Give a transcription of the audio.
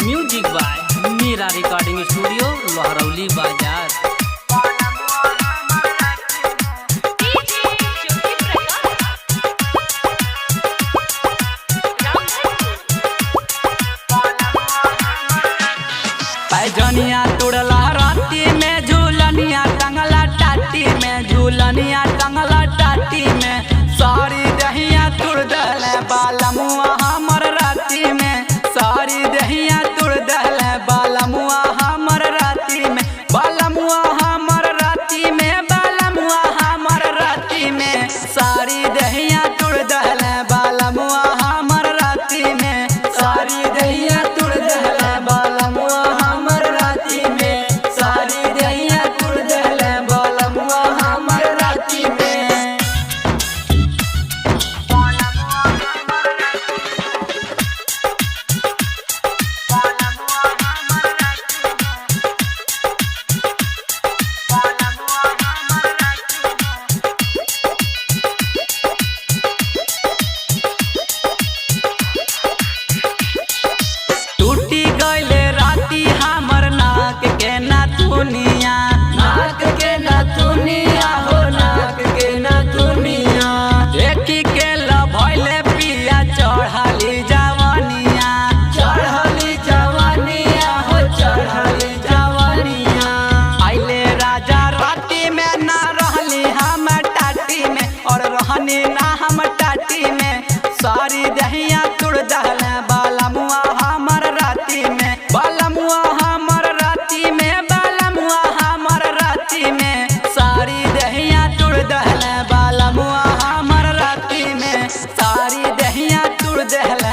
Music by मेरा recording studio Lohrauli बाजार। पैजनिया तुड़ला राती में झूलनिया टंगला टाटी में, झूलनिया टंगला टाटी में, सारी दहिया तुड़ दल बालमुआ हमर राती में, सारी दहिया तुड़ दल बालमुआ हमर राती में, बालमुआ हमर राती में, बालमुआ हमर राती में, सारी दहिया तुड़ दल बालमुआ हमर राती में, सारी दहिया तुड़ दल बालमुआ हमर राती में, सारी दहिया तुड़ दल बालमुआ हमर राती में। टूटी गईले राती हमर नाक के नाथुनिया, नाक के नाथुनिया हो, नाक के नाथुनिया, देखी के लभैले पिया चढ़ली जवानिया, चढ़ली जवानिया हो, चढ़ली जवानिया, आइले राजा राती में ना रहली हम टाटी में, और रहनी ना हम टाटी में, सारी दहिया तुड़ दहल बालमुआ हमर राती में, बालमुआ हमर राती में, बालमुआ हमर राती में, सारी दहिया तुड़ दहल बालमुआ हमर राती में, सारी दहिया तुड़ दहल